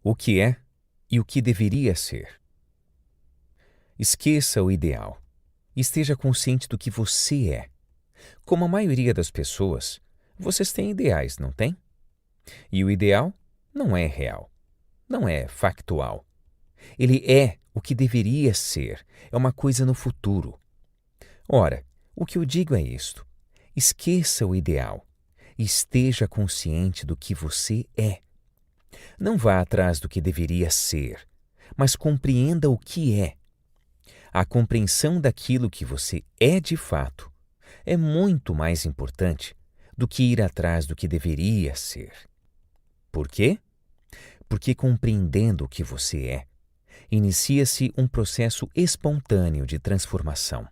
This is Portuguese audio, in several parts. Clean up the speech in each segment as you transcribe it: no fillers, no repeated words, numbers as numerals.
o que é e o que deveria ser. Esqueça o ideal. Esteja consciente do que você é. Como a maioria das pessoas, vocês têm ideais, não têm? E o ideal não é real, não é factual. Ele é o que deveria ser, é uma coisa no futuro. Ora, o que eu digo é isto: esqueça o ideal e esteja consciente do que você é. Não vá atrás do que deveria ser, mas compreenda o que é. A compreensão daquilo que você é de fato é muito mais importante do que ir atrás do que deveria ser. Por quê? Porque compreendendo o que você é, inicia-se um processo espontâneo de transformação.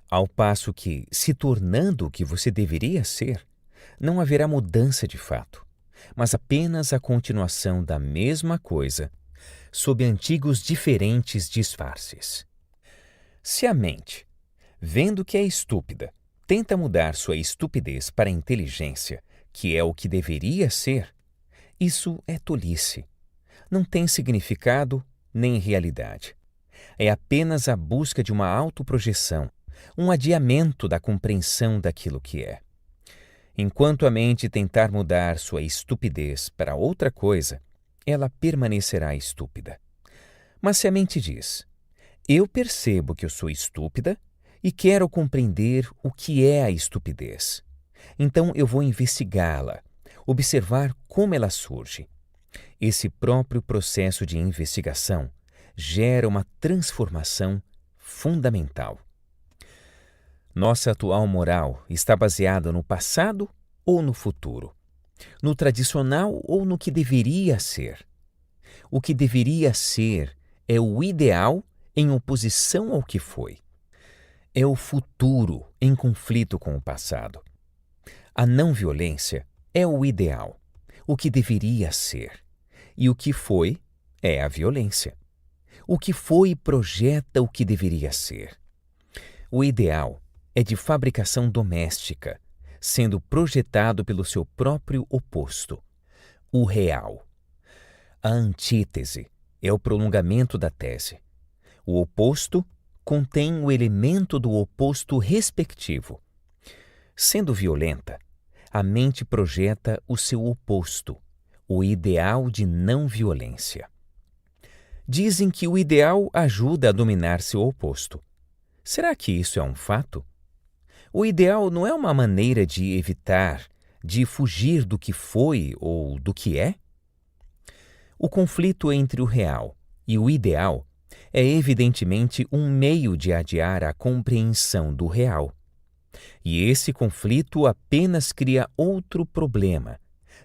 Ao passo que, se tornando o que você deveria ser, não haverá mudança de fato, mas apenas a continuação da mesma coisa, sob antigos diferentes disfarces. Se a mente, vendo que é estúpida, tenta mudar sua estupidez para inteligência, que é o que deveria ser, isso é tolice. Não tem significado nem realidade. É apenas a busca de uma autoprojeção, um adiamento da compreensão daquilo que é. Enquanto a mente tentar mudar sua estupidez para outra coisa, ela permanecerá estúpida. Mas se a mente diz: eu percebo que eu sou estúpida e quero compreender o que é a estupidez, então eu vou investigá-la, observar como ela surge. Esse próprio processo de investigação gera uma transformação fundamental. Nossa atual moral está baseada no passado ou no futuro? No tradicional ou no que deveria ser? O que deveria ser é o ideal em oposição ao que foi. É o futuro em conflito com o passado. A não-violência é o ideal, o que deveria ser. E o que foi é a violência. O que foi projeta o que deveria ser. O ideal é de fabricação doméstica, sendo projetado pelo seu próprio oposto, o real. A antítese é o prolongamento da tese. O oposto contém o elemento do oposto respectivo. Sendo violenta, a mente projeta o seu oposto, o ideal de não-violência. Dizem que o ideal ajuda a dominar seu oposto. Será que isso é um fato? O ideal não é uma maneira de evitar, de fugir do que foi ou do que é? O conflito entre o real e o ideal é evidentemente um meio de adiar a compreensão do real. E esse conflito apenas cria outro problema,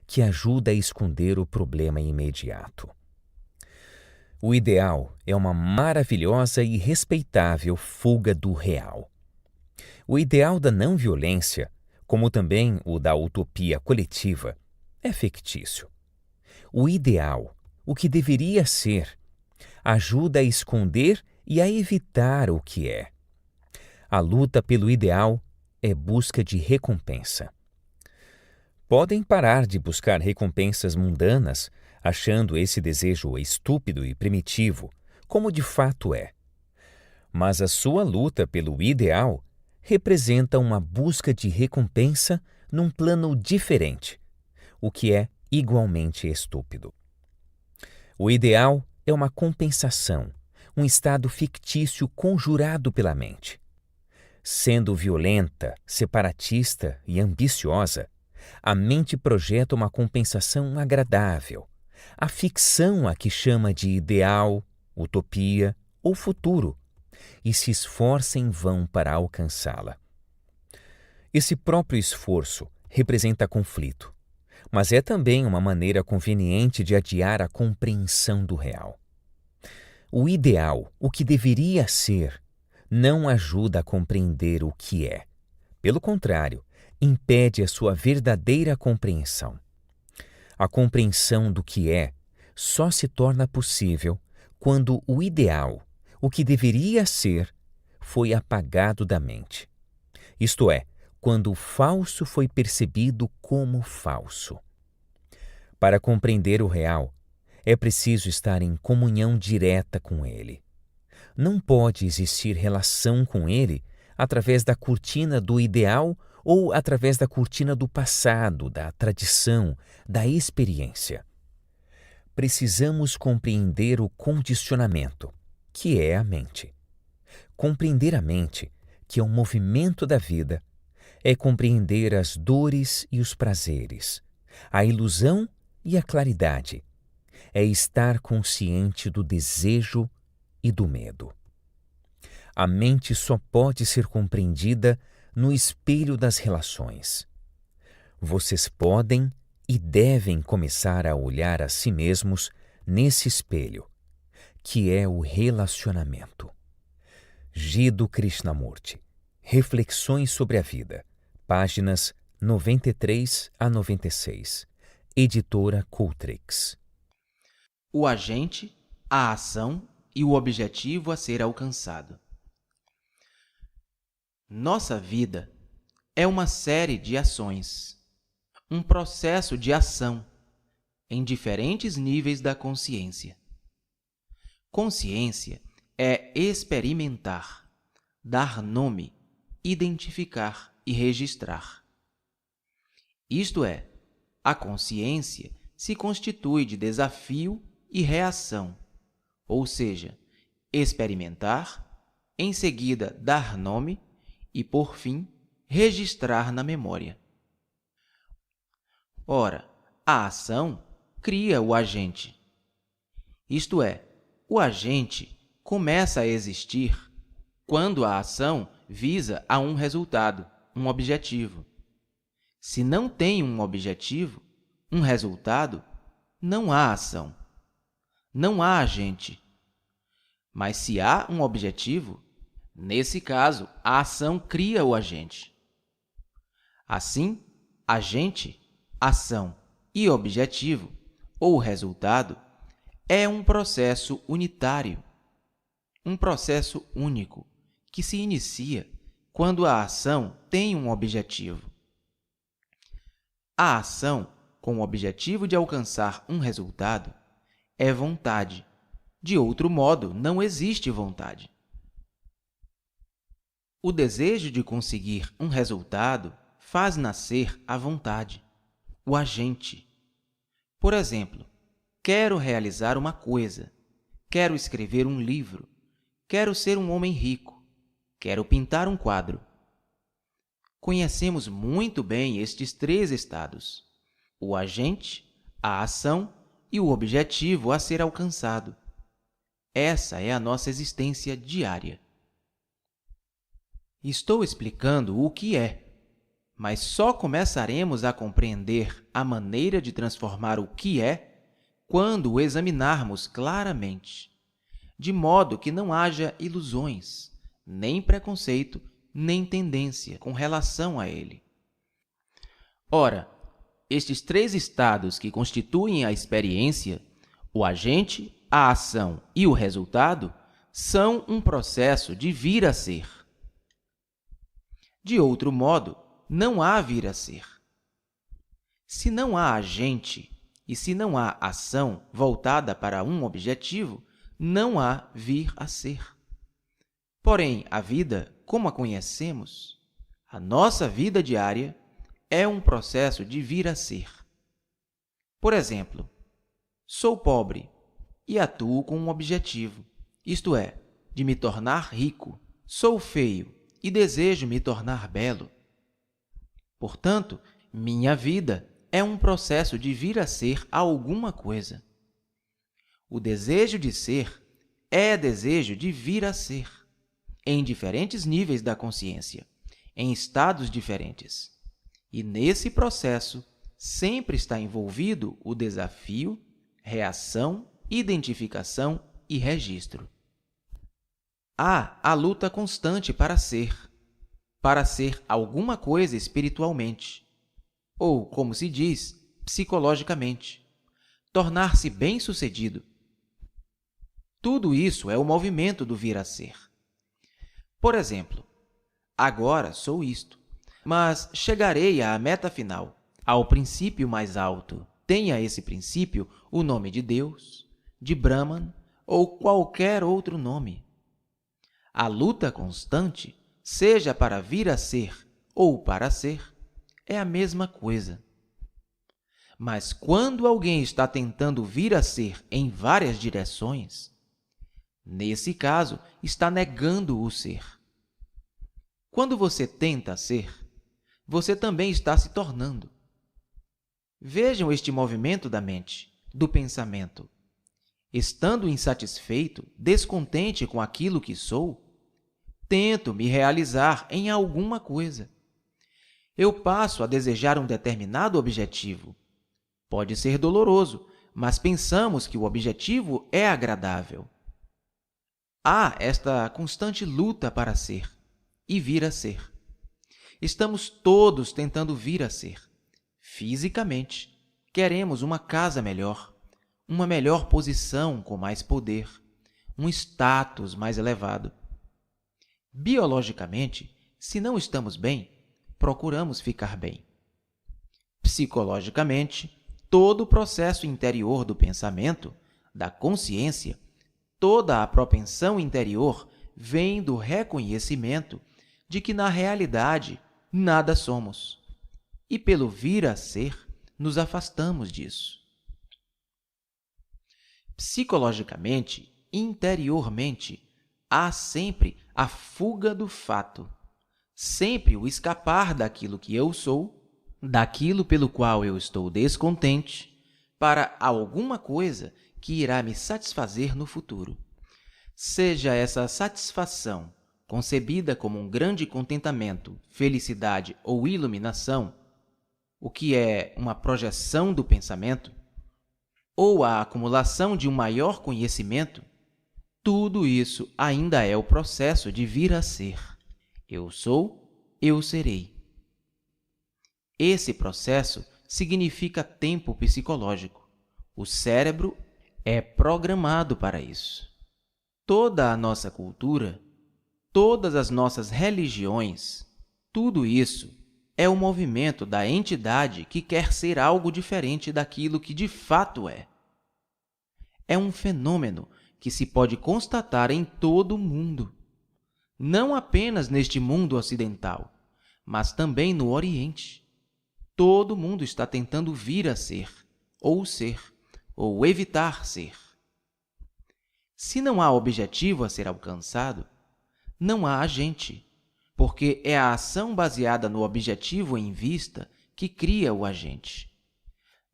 que ajuda a esconder o problema imediato. O ideal é uma maravilhosa e respeitável fuga do real. O ideal da não-violência, como também o da utopia coletiva, é fictício. O ideal, o que deveria ser, ajuda a esconder e a evitar o que é. A luta pelo ideal é busca de recompensa. Podem parar de buscar recompensas mundanas, achando esse desejo estúpido e primitivo, como de fato é. Mas a sua luta pelo ideal representa uma busca de recompensa num plano diferente, o que é igualmente estúpido. O ideal é uma compensação, um estado fictício conjurado pela mente. Sendo violenta, separatista e ambiciosa, a mente projeta uma compensação agradável, a ficção a que chama de ideal, utopia ou futuro, e se esforça em vão para alcançá-la. Esse próprio esforço representa conflito, mas é também uma maneira conveniente de adiar a compreensão do real. O ideal, o que deveria ser, não ajuda a compreender o que é. Pelo contrário, impede a sua verdadeira compreensão. A compreensão do que é só se torna possível quando o ideal, o que deveria ser, foi apagado da mente. Isto é, quando o falso foi percebido como falso. Para compreender o real, É preciso estar em comunhão direta com Ele. Não pode existir relação com Ele através da cortina do ideal ou através da cortina do passado, da tradição, da experiência. Precisamos compreender o condicionamento, que é a mente. Compreender a mente, que é um movimento da vida, é compreender as dores e os prazeres, a ilusão e a claridade. É estar consciente do desejo e do medo. A mente só pode ser compreendida no espelho das relações. Vocês podem e devem começar a olhar a si mesmos nesse espelho, que é o relacionamento. Jiddu Krishnamurti, Reflexões sobre a Vida, páginas 93 a 96, editora Cultrix. O agente, a ação e o objetivo a ser alcançado. Nossa vida é uma série de ações, um processo de ação em diferentes níveis da consciência. Consciência é experimentar, dar nome, identificar e registrar. Isto é, a consciência se constitui de desafio e reação, ou seja, experimentar, em seguida dar nome e, por fim, registrar na memória. Ora, a ação cria o agente. Isto é, o agente começa a existir quando a ação visa a um resultado, um objetivo. Se não tem um objetivo, um resultado, não há ação. Não há agente. Mas se há um objetivo, nesse caso, a ação cria o agente. Assim, agente, ação e objetivo, ou resultado, é um processo unitário, um processo único, que se inicia quando a ação tem um objetivo. A ação, com o objetivo de alcançar um resultado, é vontade. De outro modo, não existe vontade. O desejo de conseguir um resultado faz nascer a vontade, o agente. Por exemplo, quero realizar uma coisa, quero escrever um livro, quero ser um homem rico, quero pintar um quadro. Conhecemos muito bem estes três estados: o agente, a ação e o objetivo a ser alcançado. Essa é a nossa existência diária. Estou explicando o que é, mas só começaremos a compreender a maneira de transformar o que é quando o examinarmos claramente, de modo que não haja ilusões, nem preconceito, nem tendência com relação a ele. Ora, estes três estados que constituem a experiência, o agente, a ação e o resultado, são um processo de vir a ser. De outro modo, não há vir a ser. Se não há agente e se não há ação voltada para um objetivo, não há vir a ser. Porém, a vida, como a conhecemos, a nossa vida diária, é um processo de vir a ser. Por exemplo, sou pobre e atuo com um objetivo, isto é, de me tornar rico. Sou feio e desejo me tornar belo. Portanto, minha vida é um processo de vir a ser alguma coisa. O desejo de ser é desejo de vir a ser, em diferentes níveis da consciência, em estados diferentes. E nesse processo sempre está envolvido o desafio, reação, identificação e registro. Há a luta constante para ser alguma coisa espiritualmente, ou, como se diz, psicologicamente, tornar-se bem-sucedido. Tudo isso é o movimento do vir a ser. Por exemplo, agora sou isto, mas chegarei à meta final, ao princípio mais alto, tenha esse princípio o nome de Deus, de Brahman ou qualquer outro nome. A luta constante, seja para vir a ser ou para ser, é a mesma coisa. Mas quando alguém está tentando vir a ser em várias direções, nesse caso, está negando o ser. Quando você tenta ser, você também está se tornando. Vejam este movimento da mente, do pensamento. Estando insatisfeito, descontente com aquilo que sou, tento me realizar em alguma coisa. Eu passo a desejar um determinado objetivo. Pode ser doloroso, mas pensamos que o objetivo é agradável. Há esta constante luta para ser e vir a ser. Estamos todos tentando vir a ser. Fisicamente, queremos uma casa melhor, uma melhor posição com mais poder, um status mais elevado. Biologicamente, se não estamos bem, procuramos ficar bem. Psicologicamente, todo o processo interior do pensamento, da consciência, toda a propensão interior vem do reconhecimento de que, na realidade, nada somos. E, pelo vir a ser, nos afastamos disso. Psicologicamente, interiormente, há sempre a fuga do fato, sempre o escapar daquilo que eu sou, daquilo pelo qual eu estou descontente, para alguma coisa que irá me satisfazer no futuro. Seja essa satisfação concebida como um grande contentamento, felicidade ou iluminação, o que é uma projeção do pensamento, ou a acumulação de um maior conhecimento, tudo isso ainda é o processo de vir a ser. Eu sou, eu serei. Esse processo significa tempo psicológico. O cérebro é programado para isso. Toda a nossa cultura, todas as nossas religiões, tudo isso é o movimento da entidade que quer ser algo diferente daquilo que de fato é. É um fenômeno que se pode constatar em todo o mundo, não apenas neste mundo ocidental, mas também no Oriente. Todo mundo está tentando vir a ser, ou evitar ser. Se não há objetivo a ser alcançado, não há agente, porque é a ação baseada no objetivo em vista que cria o agente.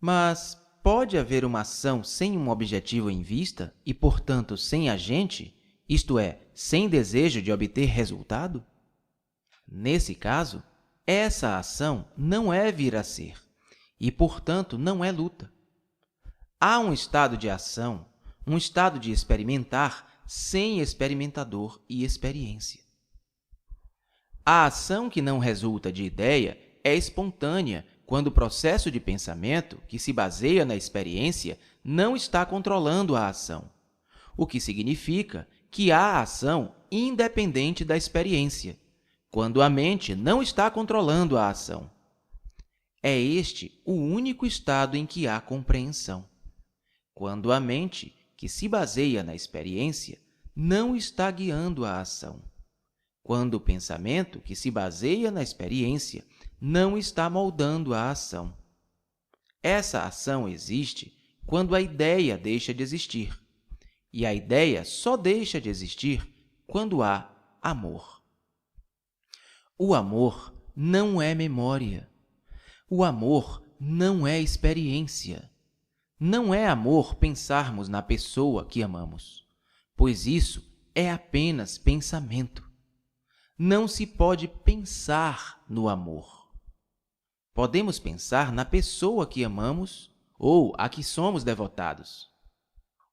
Mas pode haver uma ação sem um objetivo em vista e, portanto, sem agente, isto é, sem desejo de obter resultado? Nesse caso, essa ação não é vir a ser e, portanto, não é luta. Há um estado de ação, um estado de experimentar sem experimentador e experiência. A ação que não resulta de ideia é espontânea quando o processo de pensamento, que se baseia na experiência, não está controlando a ação, o que significa que há ação independente da experiência, quando a mente não está controlando a ação. É este o único estado em que há compreensão, quando a mente, que se baseia na experiência, não está guiando a ação, quando o pensamento, que se baseia na experiência, não está moldando a ação. Essa ação existe quando a ideia deixa de existir, e a ideia só deixa de existir quando há amor. O amor não é memória. O amor não é experiência. Não é amor pensarmos na pessoa que amamos, pois isso é apenas pensamento. Não se pode pensar no amor. Podemos pensar na pessoa que amamos ou a que somos devotados.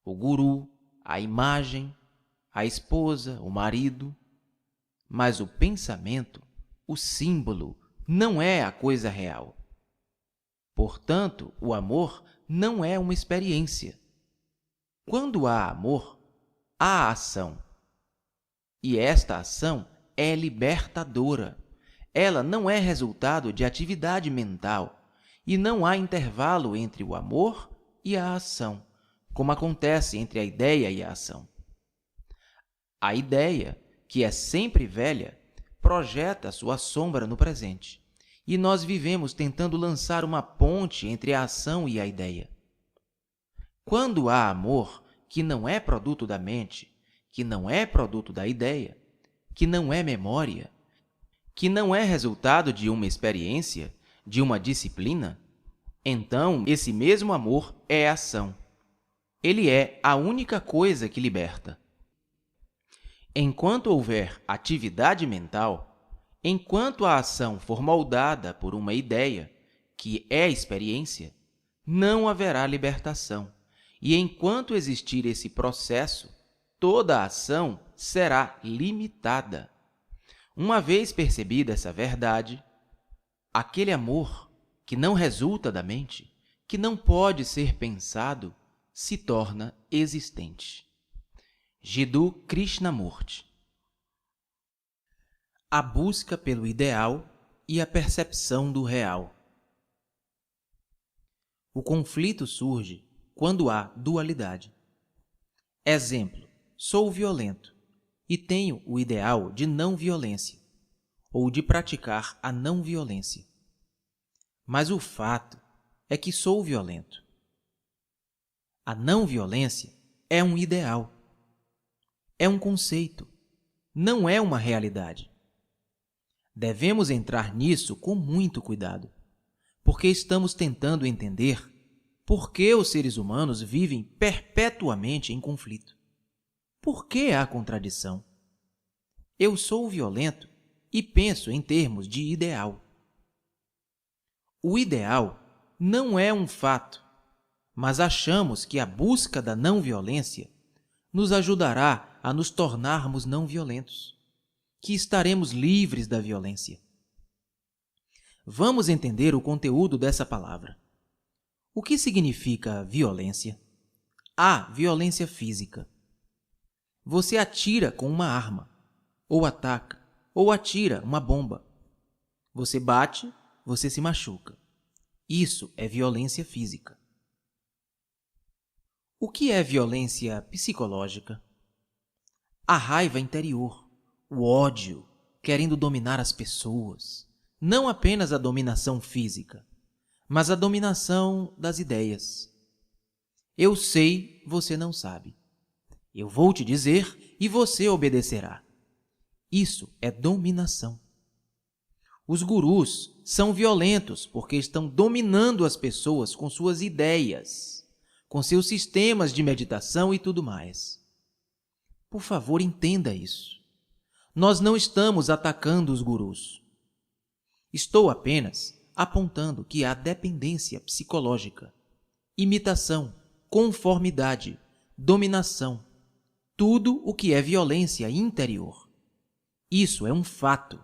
O guru, a imagem, a esposa, o marido. Mas o pensamento, o símbolo, não é a coisa real. Portanto, o amor não é uma experiência. Quando há amor, há ação. E esta ação é libertadora. Ela não é resultado de atividade mental e não há intervalo entre o amor e a ação, como acontece entre a ideia e a ação. A ideia, que é sempre velha, projeta sua sombra no presente, e nós vivemos tentando lançar uma ponte entre a ação e a ideia. Quando há amor, que não é produto da mente, que não é produto da ideia, que não é memória, que não é resultado de uma experiência, de uma disciplina, então esse mesmo amor é ação. Ele é a única coisa que liberta. Enquanto houver atividade mental, enquanto a ação for moldada por uma ideia, que é experiência, não haverá libertação. E enquanto existir esse processo, toda a ação será limitada. Uma vez percebida essa verdade, aquele amor que não resulta da mente, que não pode ser pensado, se torna existente. Jiddu Krishnamurti. A busca pelo ideal e a percepção do real. O conflito surge quando há dualidade. Exemplo: sou violento e tenho o ideal de não violência, ou de praticar a não violência. Mas o fato é que sou violento. A não violência é um ideal. É um conceito, não é uma realidade. Devemos entrar nisso com muito cuidado, porque estamos tentando entender por que os seres humanos vivem perpetuamente em conflito. Por que há contradição? Eu sou violento e penso em termos de ideal. O ideal não é um fato, mas achamos que a busca da não-violência nos ajudará a nos tornarmos não violentos, que estaremos livres da violência. Vamos entender o conteúdo dessa palavra. O que significa violência? Há violência física. Você atira com uma arma, ou ataca, ou atira uma bomba. Você bate, você se machuca. Isso é violência física. O que é violência psicológica? A raiva interior, o ódio, querendo dominar as pessoas. Não apenas a dominação física, mas a dominação das ideias. Eu sei, você não sabe. Eu vou te dizer e você obedecerá. Isso é dominação. Os gurus são violentos porque estão dominando as pessoas com suas ideias, com seus sistemas de meditação e tudo mais. Por favor, entenda isso. Nós não estamos atacando os gurus. Estou apenas apontando que há dependência psicológica, imitação, conformidade, dominação, tudo o que é violência interior. Isso é um fato.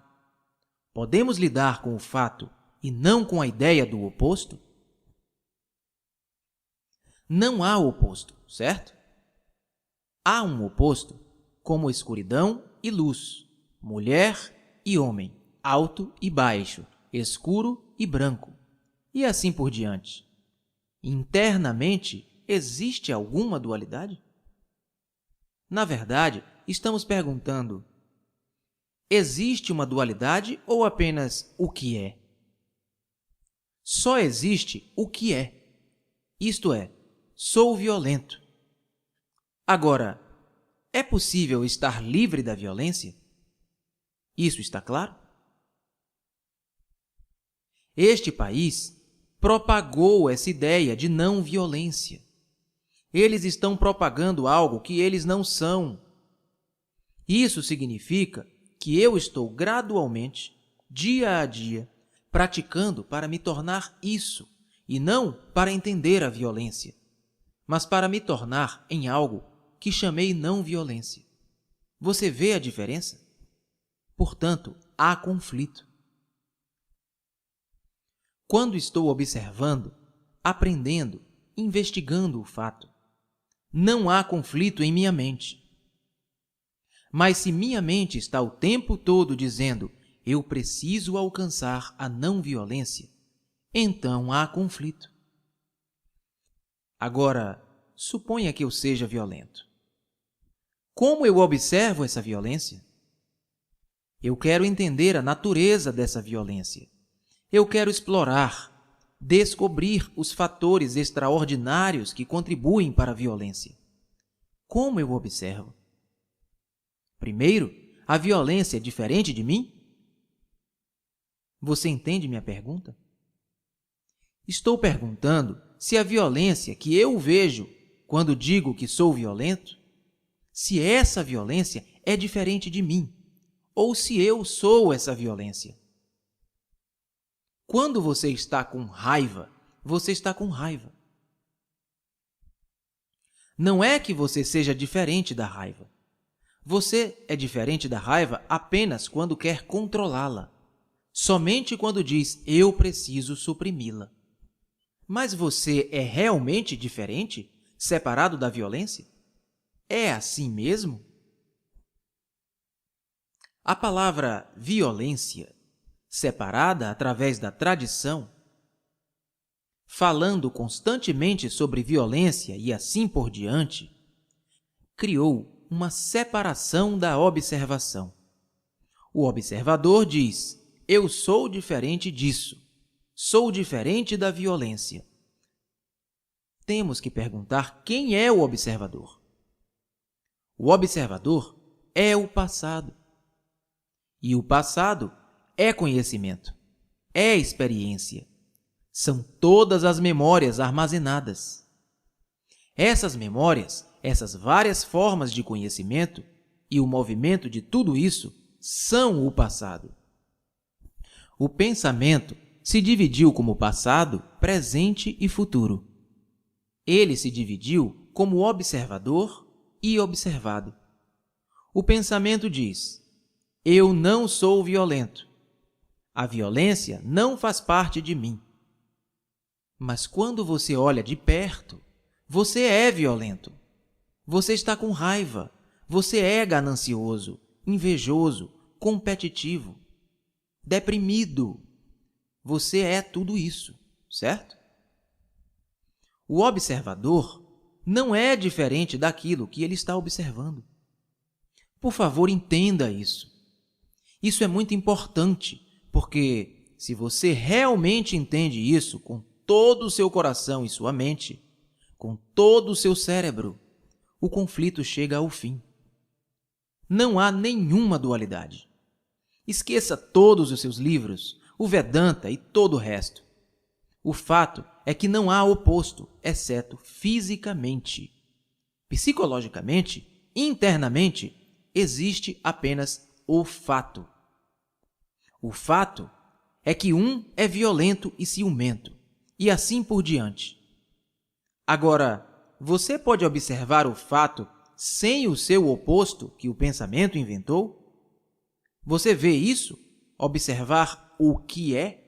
Podemos lidar com o fato e não com a ideia do oposto? Não há oposto, certo? Há um oposto, como escuridão e luz, mulher e homem, alto e baixo, escuro e branco, e assim por diante. Internamente, existe alguma dualidade? Na verdade, estamos perguntando: existe uma dualidade ou apenas o que é? Só existe o que é. Isto é, sou violento. Agora, é possível estar livre da violência? Isso está claro? Este país propagou essa ideia de não violência. Eles estão propagando algo que eles não são. Isso significa que eu estou gradualmente, dia a dia, praticando para me tornar isso, e não para entender a violência, mas para me tornar em algo que chamei não violência. Você vê a diferença? Portanto, há conflito. Quando estou observando, aprendendo, investigando o fato, não há conflito em minha mente. Mas se minha mente está o tempo todo dizendo eu preciso alcançar a não violência, então há conflito. Agora, suponha que eu seja violento. Como eu observo essa violência? Eu quero entender a natureza dessa violência. Eu quero explorar, descobrir os fatores extraordinários que contribuem para a violência. Como eu observo? Primeiro, a violência é diferente de mim? Você entende minha pergunta? Estou perguntando se a violência que eu vejo quando digo que sou violento, se essa violência é diferente de mim, ou se eu sou essa violência. Quando você está com raiva, você está com raiva. Não é que você seja diferente da raiva. Você é diferente da raiva apenas quando quer controlá-la. Somente quando diz, eu preciso suprimi-la. Mas você é realmente diferente, separado da violência? É assim mesmo? A palavra violência, separada através da tradição, falando constantemente sobre violência e assim por diante, criou uma separação da observação. O observador diz, eu sou diferente disso, sou diferente da violência. Temos que perguntar quem é o observador. O observador é o passado. E o passado é conhecimento, é experiência. São todas as memórias armazenadas. Essas memórias, essas várias formas de conhecimento e o movimento de tudo isso são o passado. O pensamento se dividiu como passado, presente e futuro. Ele se dividiu como observador e observado. O pensamento diz, eu não sou violento. A violência não faz parte de mim. Mas quando você olha de perto, você é violento. Você está com raiva. Você é ganancioso, invejoso, competitivo, deprimido. Você é tudo isso, certo? O observador não é diferente daquilo que ele está observando. Por favor, entenda isso. Isso é muito importante, porque se você realmente entende isso com todo o seu coração e sua mente, com todo o seu cérebro, o conflito chega ao fim. Não há nenhuma dualidade. Esqueça todos os seus livros, o Vedanta e todo o resto. O fato é que não há oposto, exceto fisicamente. Psicologicamente, internamente, existe apenas o fato. O fato é que um é violento e ciumento, e assim por diante. Agora, você pode observar o fato sem o seu oposto que o pensamento inventou? Você vê isso? Observar o que é?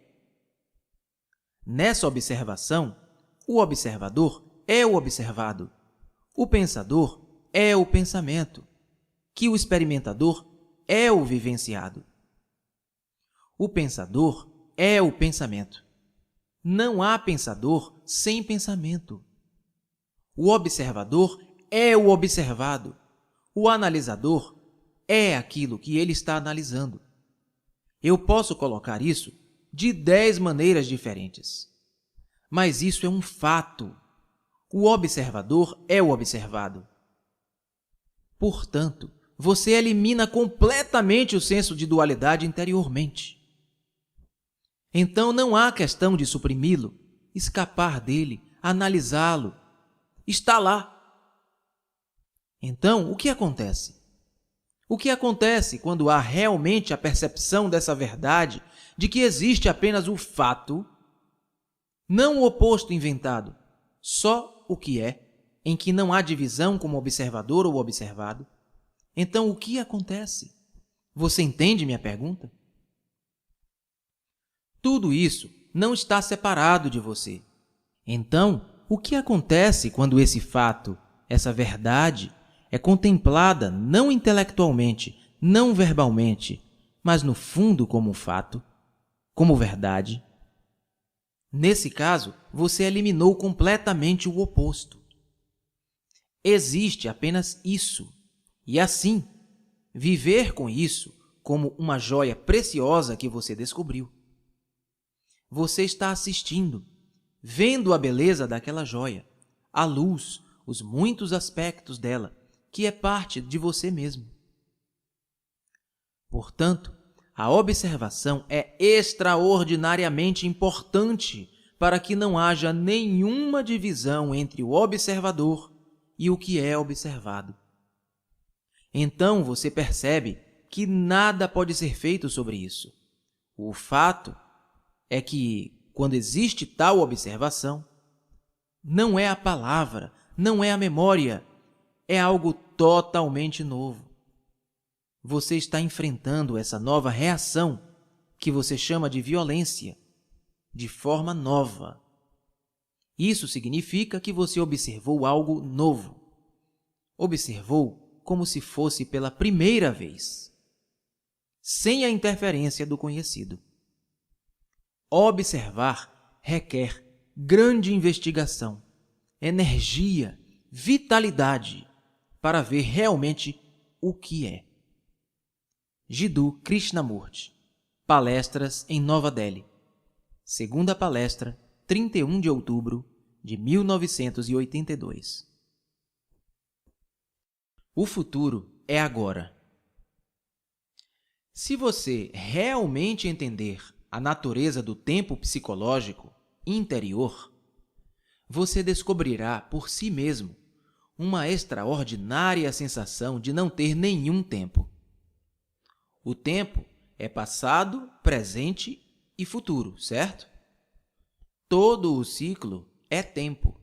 Nessa observação, o observador é o observado, o pensador é o pensamento, que o experimentador é o vivenciado. O pensador é o pensamento. Não há pensador sem pensamento. O observador é o observado. O analisador é aquilo que ele está analisando. Eu posso colocar isso de 10 maneiras diferentes. Mas isso é um fato. O observador é o observado. Portanto, você elimina completamente o senso de dualidade interiormente. Então não há questão de suprimi-lo, escapar dele, analisá-lo. Está lá. Então, o que acontece? O que acontece quando há realmente a percepção dessa verdade de que existe apenas o fato, não o oposto inventado, só o que é, em que não há divisão como observador ou observado? Então, o que acontece? Você entende minha pergunta? Tudo isso não está separado de você. Então, o que acontece quando esse fato, essa verdade, é contemplada não intelectualmente, não verbalmente, mas no fundo como fato, como verdade? Nesse caso, você eliminou completamente o oposto. Existe apenas isso, e assim, viver com isso como uma joia preciosa que você descobriu. Você está assistindo, vendo a beleza daquela joia, a luz, os muitos aspectos dela, que é parte de você mesmo. Portanto, a observação é extraordinariamente importante para que não haja nenhuma divisão entre o observador e o que é observado. Então você percebe que nada pode ser feito sobre isso. O fato é que, quando existe tal observação, não é a palavra, não é a memória, é algo totalmente novo. Você está enfrentando essa nova reação, que você chama de violência, de forma nova. Isso significa que você observou algo novo. Observou como se fosse pela primeira vez, sem a interferência do conhecido. Observar requer grande investigação, energia, vitalidade para ver realmente o que é. Jiddu Krishnamurti, Palestras em Nova Delhi. Segunda palestra, 31 de outubro de 1982. O futuro é agora. Se você realmente entender a natureza do tempo psicológico interior, você descobrirá por si mesmo uma extraordinária sensação de não ter nenhum tempo. O tempo é passado, presente e futuro, certo? Todo o ciclo é tempo.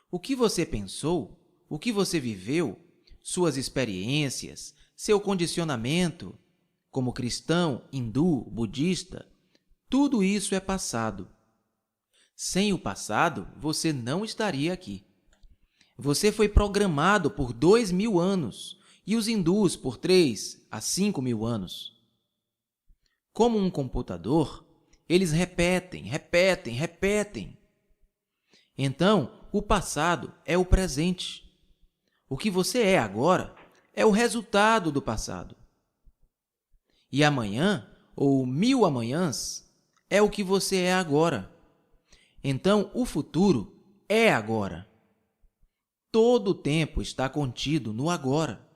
O que você pensou, o que você viveu, suas experiências, seu condicionamento, como cristão, hindu, budista, tudo isso é passado. Sem o passado, você não estaria aqui. Você foi programado por 2.000 anos e os hindus por 3 a 5.000 anos. Como um computador, eles repetem. Então, o passado é o presente. O que você é agora é o resultado do passado. E amanhã, ou 1.000 amanhãs, é o que você é agora. Então, o futuro é agora. Todo o tempo está contido no agora.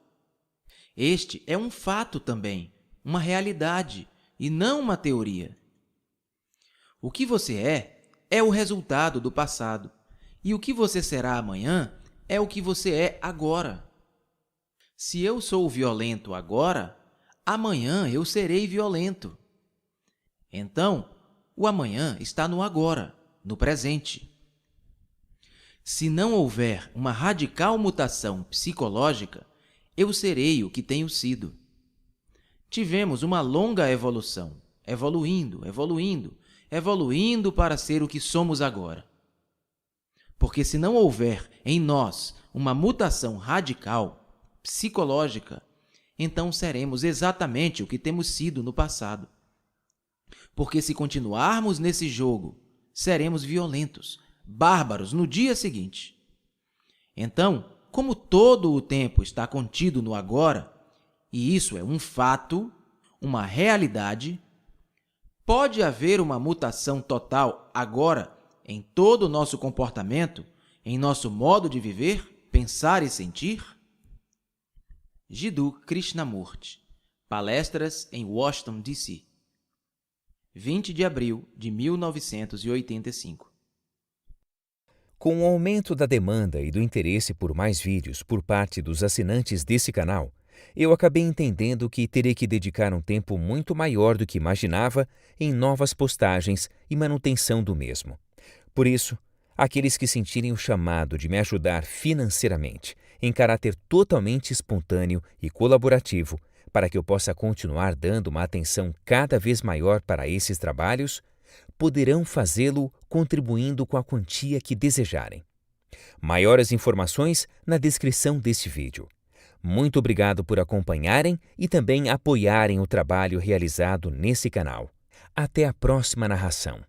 Este é um fato também, uma realidade, e não uma teoria. O que você é o resultado do passado, e o que você será amanhã é o que você é agora. Se eu sou violento agora, amanhã eu serei violento. Então, o amanhã está no agora, no presente. Se não houver uma radical mutação psicológica, eu serei o que tenho sido. Tivemos uma longa evolução, evoluindo para ser o que somos agora. Porque se não houver em nós uma mutação radical, psicológica, então seremos exatamente o que temos sido no passado. Porque se continuarmos nesse jogo, seremos violentos, bárbaros no dia seguinte. Então, como todo o tempo está contido no agora, e isso é um fato, uma realidade, pode haver uma mutação total agora em todo o nosso comportamento, em nosso modo de viver, pensar e sentir? Jiddu Krishnamurti, Palestras em Washington, D.C., 20 de abril de 1985. Com o aumento da demanda e do interesse por mais vídeos por parte dos assinantes desse canal, eu acabei entendendo que terei que dedicar um tempo muito maior do que imaginava em novas postagens e manutenção do mesmo. Por isso, aqueles que sentirem o chamado de me ajudar financeiramente, em caráter totalmente espontâneo e colaborativo, para que eu possa continuar dando uma atenção cada vez maior para esses trabalhos, poderão fazê-lo contribuindo com a quantia que desejarem. Maiores informações na descrição deste vídeo. Muito obrigado por acompanharem e também apoiarem o trabalho realizado nesse canal. Até a próxima narração.